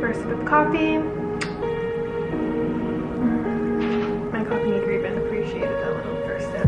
first sip of coffee. My coffee maker even appreciated that little first sip.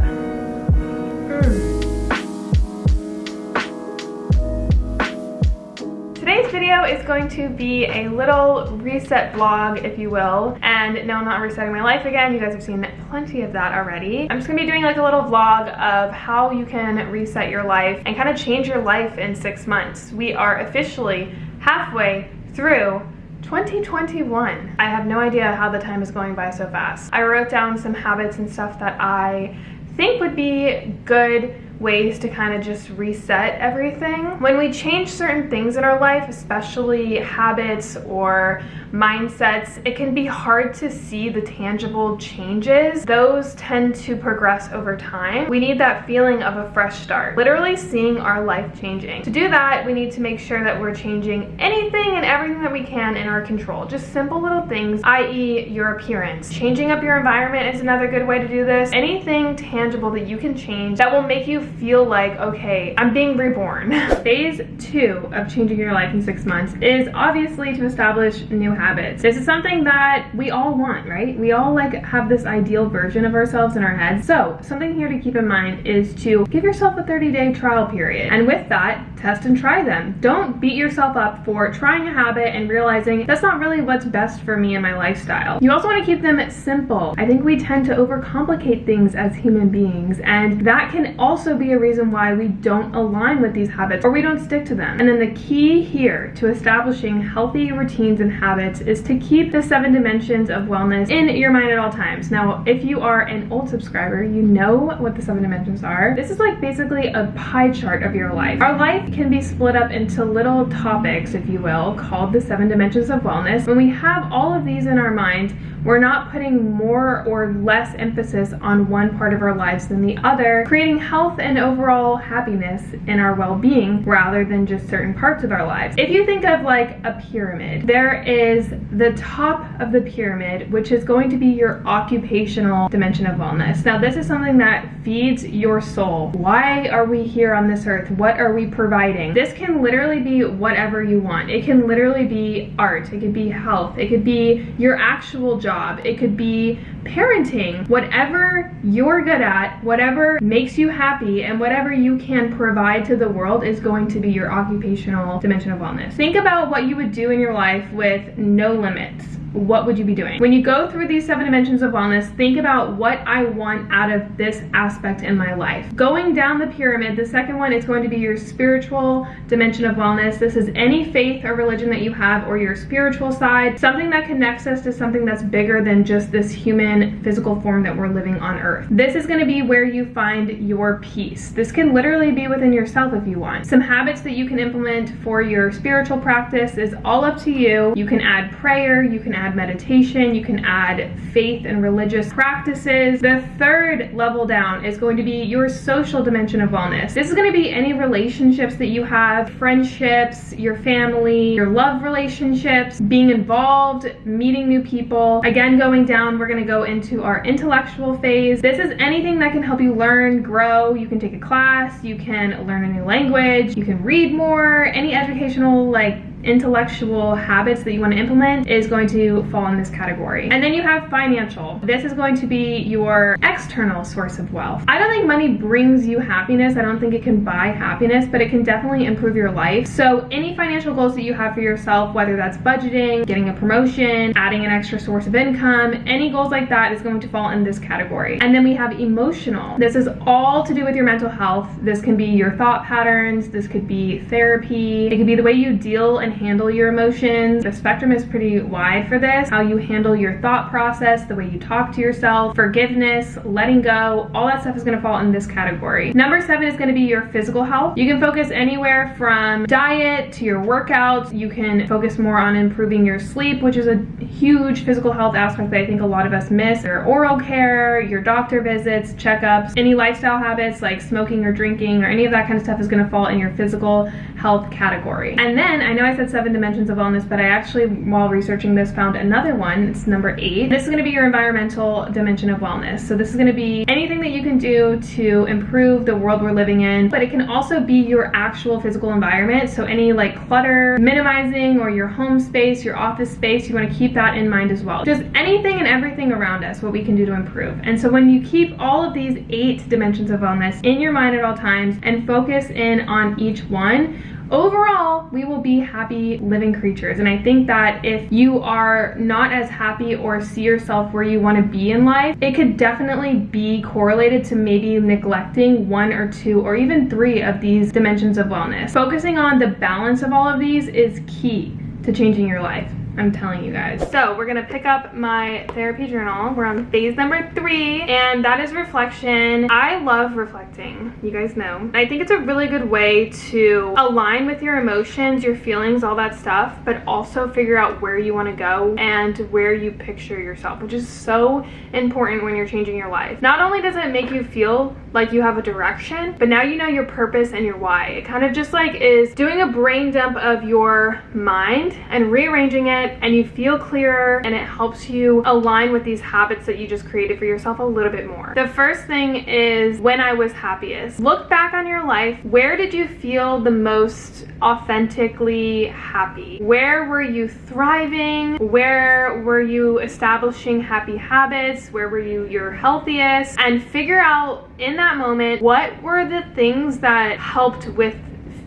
Today's video is going to be a little reset vlog, if you will. And no, I'm not resetting my life again. You guys have seen plenty of that already. I'm just gonna be doing like a little vlog of how you can reset your life and kind of change your life in 6 months. We are officially halfway through 2021. I have no idea how the time is going by so fast. I wrote down some habits and stuff that I think would be good ways to kind of just reset everything. When we change certain things in our life, especially habits or mindsets, it can be hard to see the tangible changes. Those tend to progress over time. We need that feeling of a fresh start, literally seeing our life changing. To do that, we need to make sure that we're changing anything and everything that we can in our control. Just simple little things, i.e. your appearance. Changing up your environment is another good way to do this. Anything tangible that you can change that will make you feel like, okay, I'm being reborn. Phase 2 of changing your life in 6 months is obviously to establish new habits. This is something that we all want, right? We all like have this ideal version of ourselves in our heads. So something here to keep in mind is to give yourself a 30-day trial period. And with that, test and try them. Don't beat yourself up for trying a habit and realizing that's not really what's best for me and my lifestyle. You also want to keep them simple. I think we tend to overcomplicate things as human beings, and that can also be a reason why we don't align with these habits or we don't stick to them. And then the key here to establishing healthy routines and habits is to keep the 7 dimensions of wellness in your mind at all times. Now, if you are an old subscriber, you know what the 7 dimensions are. This is like basically a pie chart of your life. Our life can be split up into little topics, if you will, called the 7 dimensions of wellness. When we have all of these in our mind, we're not putting more or less emphasis on one part of our lives than the other, creating health and overall happiness in our well-being rather than just certain parts of our lives. If you think of like a pyramid, there is the top of the pyramid, which is going to be your occupational dimension of wellness. Now, this is something that feeds your soul. Why are we here on this earth? What are we providing? This can literally be whatever you want. It can literally be art. It could be health. It could be your actual job. It could be parenting. Whatever you're good at, whatever makes you happy, and whatever you can provide to the world is going to be your occupational dimension of wellness. Think about what you would do in your life with no limits. What would you be doing? When you go through these 7 dimensions of wellness, think about what I want out of this aspect in my life. Going down the pyramid, the second one is going to be your spiritual dimension of wellness. This is any faith or religion that you have, or your spiritual side, something that connects us to something that's bigger than just this human physical form that we're living on earth. This is going to be where you find your peace. This can literally be within yourself if you want. Some habits that you can implement for your spiritual practice is all up to you. You can add prayer, you can add meditation, you can add faith and religious practices. The third level down is going to be your social dimension of wellness. This is going to be any relationships that you have, friendships, your family, your love relationships, being involved, meeting new people. Again, going down, we're going to go into our intellectual phase. This is anything that can help you learn, grow. You can take a class, you can learn a new language, you can read more. Any educational, like, intellectual habits that you want to implement is going to fall in this category. And then you have financial. This is going to be your external source of wealth. I don't think money brings you happiness. I don't think it can buy happiness, but it can definitely improve your life. So any financial goals that you have for yourself, whether that's budgeting, getting a promotion, adding an extra source of income, any goals like that is going to fall in this category. And then we have emotional. This is all to do with your mental health. This can be your thought patterns. This could be therapy. It could be the way you deal and handle your emotions. The spectrum is pretty wide for this. How you handle your thought process, the way you talk to yourself, forgiveness, letting go, all that stuff is going to fall in this category. Number 7 is going to be your physical health. You can focus anywhere from diet to your workouts. You can focus more on improving your sleep, which is a huge physical health aspect that I think a lot of us miss. Your oral care, your doctor visits, checkups, any lifestyle habits like smoking or drinking or any of that kind of stuff is going to fall in your physical health category. And then I know I said said 7 dimensions of wellness, but I actually, while researching this, found another one. It's number 8. This is going to be your environmental dimension of wellness. So this is going to be anything that you can do to improve the world we're living in, but it can also be your actual physical environment. So any like clutter, minimizing, or your home space, your office space, you want to keep that in mind as well. Just anything and everything around us, what we can do to improve. And so when you keep all of these 8 dimensions of wellness in your mind at all times and focus in on each one, overall, we will be happy living creatures. And I think that if you are not as happy or see yourself where you want to be in life, it could definitely be correlated to maybe neglecting 1 or 2 or even 3 of these dimensions of wellness. Focusing on the balance of all of these is key to changing your life. I'm telling you guys. So we're gonna pick up my therapy journal. We're on phase number 3, and that is reflection. I love reflecting, you guys know. I think it's a really good way to align with your emotions, your feelings, all that stuff, but also figure out where you wanna go and where you picture yourself, which is so important when you're changing your life. Not only does it make you feel like you have a direction, but now you know your purpose and your why. It kind of just like is doing a brain dump of your mind and rearranging it, and you feel clearer, and it helps you align with these habits that you just created for yourself a little bit more. The first thing is when I was happiest. Look back on your life. Where did you feel the most authentically happy? Where were you thriving? Where were you establishing happy habits? Where were you your healthiest? And figure out in that moment, what were the things that helped with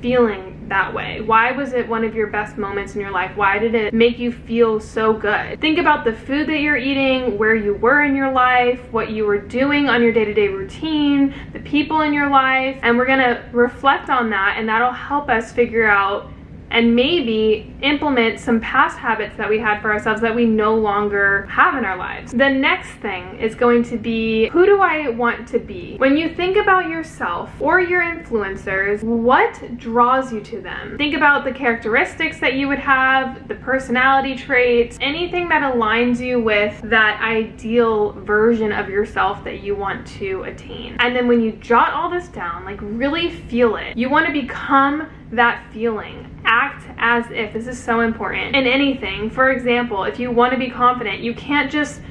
feeling that way? Why was it one of your best moments in your life? Why did it make you feel so good? Think about the food that you're eating, where you were in your life, what you were doing on your day-to-day routine, the people in your life, and we're gonna reflect on that, and that'll help us figure out and maybe implement some past habits that we had for ourselves that we no longer have in our lives. The next thing is going to be, who do I want to be? When you think about yourself or your influencers, what draws you to them? Think about the characteristics that you would have, the personality traits, anything that aligns you with that ideal version of yourself that you want to attain. And then when you jot all this down, like really feel it, you want to become that feeling. Act as if. This is so important in anything. For example, if you want to be confident, you can't just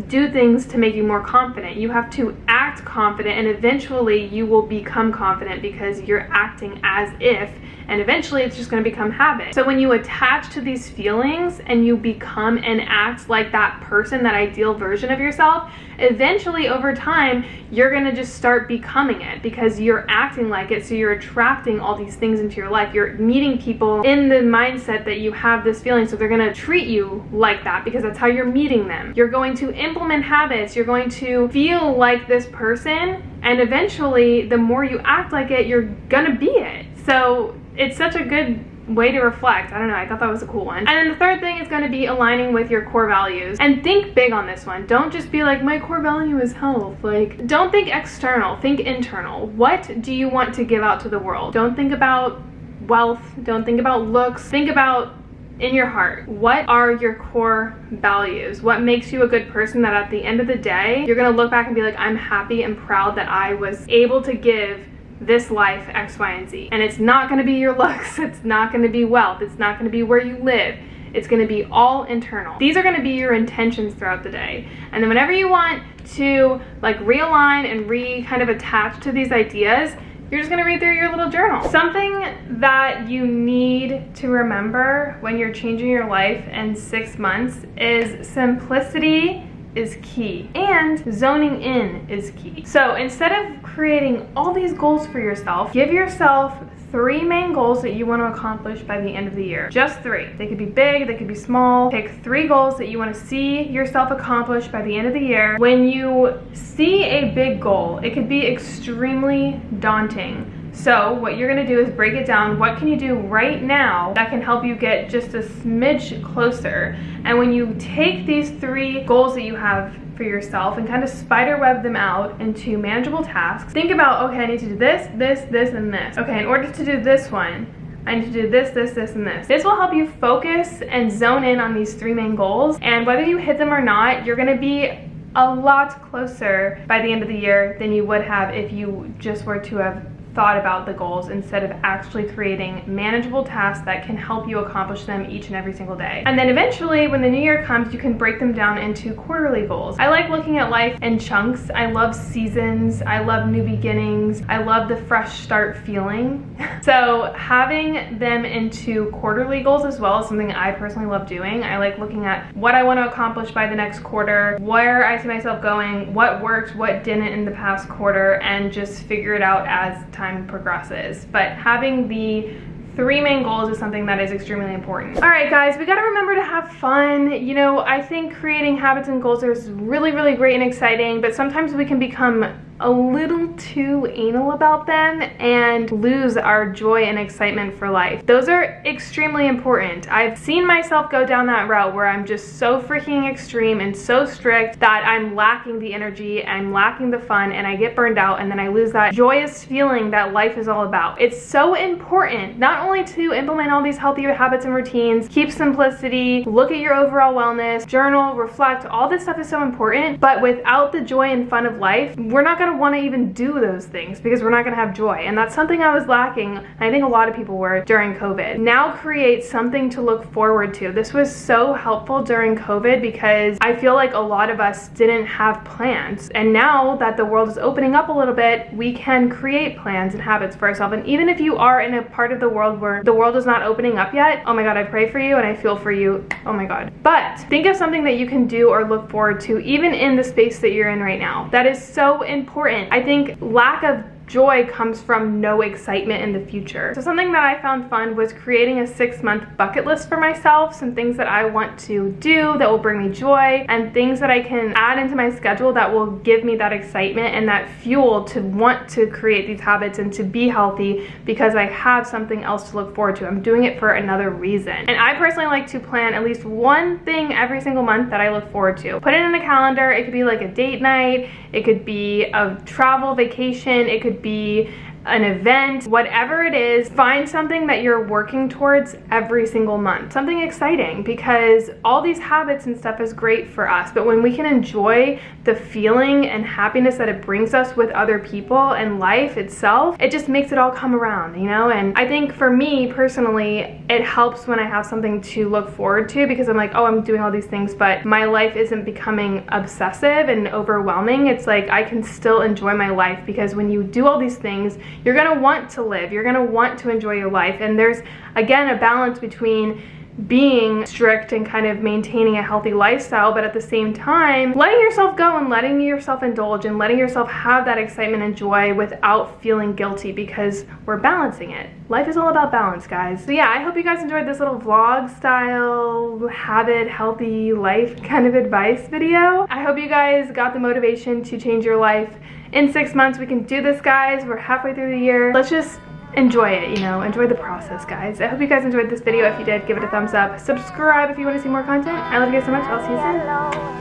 do things to make you more confident. You have to act confident, and eventually you will become confident because you're acting as if, and eventually it's just going to become habit. So when you attach to these feelings and you become and act like that person, that ideal version of yourself, eventually over time you're going to just start becoming it because you're acting like it. So you're attracting all these things into your life. You're meeting people in the mindset that you have this feeling, so they're going to treat you like that because that's how you're meeting them. You're going to implement habits. You're going to feel like this person, and eventually the more you act like it, you're going to be it. So it's such a good way to reflect. I don't know, I thought that was a cool one. And then the third thing is going to be aligning with your core values. And think big on this one. Don't just be like, my core value is health. Like, don't think external, think internal. What do you want to give out to the world? Don't think about wealth, don't think about looks, think about in your heart. What are your core values? What makes you a good person that at the end of the day, you're going to look back and be like, I'm happy and proud that I was able to give this life X, Y, and Z. And it's not going to be your looks. It's not going to be wealth. It's not going to be where you live. It's going to be all internal. These are going to be your intentions throughout the day. And then whenever you want to like realign and kind of attach to these ideas, you're just gonna read through your little journal. Something that you need to remember when you're changing your life in 6 months is simplicity is key, and zoning in is key. So instead of creating all these goals for yourself, give yourself 3 main goals that you want to accomplish by the end of the year. Just 3. They could be big, they could be small. Pick 3 goals that you want to see yourself accomplish by the end of the year. When you see a big goal, it could be extremely daunting. So what you're gonna do is break it down. What can you do right now that can help you get just a smidge closer? And when you take these 3 goals that you have for yourself and kind of spider web them out into manageable tasks, think about, okay, I need to do this, this, this, and this. Okay, in order to do this one, I need to do this, this, this, and this. This will help you focus and zone in on these 3 main goals. And whether you hit them or not, you're gonna be a lot closer by the end of the year than you would have if you just were to have thought about the goals instead of actually creating manageable tasks that can help you accomplish them each and every single day. And then eventually, when the new year comes, you can break them down into quarterly goals. I like looking at life in chunks. I love seasons. I love new beginnings. I love the fresh start feeling. So having them into quarterly goals as well is something I personally love doing. I like looking at what I want to accomplish by the next quarter, where I see myself going, what worked, what didn't in the past quarter, and just figure it out as time progresses. But having the 3 main goals is something that is extremely important. All right, guys, we gotta remember to have fun. You know, I think creating habits and goals is really, really great and exciting, but sometimes we can become a little too anal about them and lose our joy and excitement for life. Those are extremely important. I've seen myself go down that route where I'm just so freaking extreme and so strict that I'm lacking the energy, I'm lacking the fun, and I get burned out, and then I lose that joyous feeling that life is all about. It's so important not only to implement all these healthier habits and routines, keep simplicity, look at your overall wellness, journal, reflect, all this stuff is so important, but without the joy and fun of life, we're not gonna want to even do those things because we're not going to have joy. And that's something I was lacking, and I think a lot of people were during COVID. Now create something to look forward to. This was so helpful during COVID because I feel like a lot of us didn't have plans. And now that the world is opening up a little bit, we can create plans and habits for ourselves. And even if you are in a part of the world where the world is not opening up yet, oh my God, I pray for you and I feel for you. Oh my God. But think of something that you can do or look forward to even in the space that you're in right now. That is so important. I think lack of joy comes from no excitement in the future. So something that I found fun was creating a 6-month bucket list for myself, some things that I want to do that will bring me joy, and things that I can add into my schedule that will give me that excitement and that fuel to want to create these habits and to be healthy because I have something else to look forward to. I'm doing it for another reason. And I personally like to plan at least one thing every single month that I look forward to. Put it in a calendar. It could be like a date night, it could be a travel vacation, it could be an event, whatever it is, find something that you're working towards every single month. Something exciting, because all these habits and stuff is great for us, but when we can enjoy the feeling and happiness that it brings us with other people and life itself, it just makes it all come around, you know? And I think for me personally, it helps when I have something to look forward to because I'm like, oh, I'm doing all these things, but my life isn't becoming obsessive and overwhelming. It's like I can still enjoy my life because when you do all these things, you're gonna want to live, you're gonna want to enjoy your life. And there's, again, a balance between being strict and kind of maintaining a healthy lifestyle, but at the same time, letting yourself go and letting yourself indulge and letting yourself have that excitement and joy without feeling guilty because we're balancing it. Life is all about balance, guys. So yeah, I hope you guys enjoyed this little vlog style, habit, healthy life kind of advice video. I hope you guys got the motivation to change your life. In 6 months, we can do this, guys. We're halfway through the year. Let's just enjoy it, you know, enjoy the process, guys. I hope you guys enjoyed this video. If you did, give it a thumbs up. Subscribe if you want to see more content. I love you guys so much. I'll see you soon.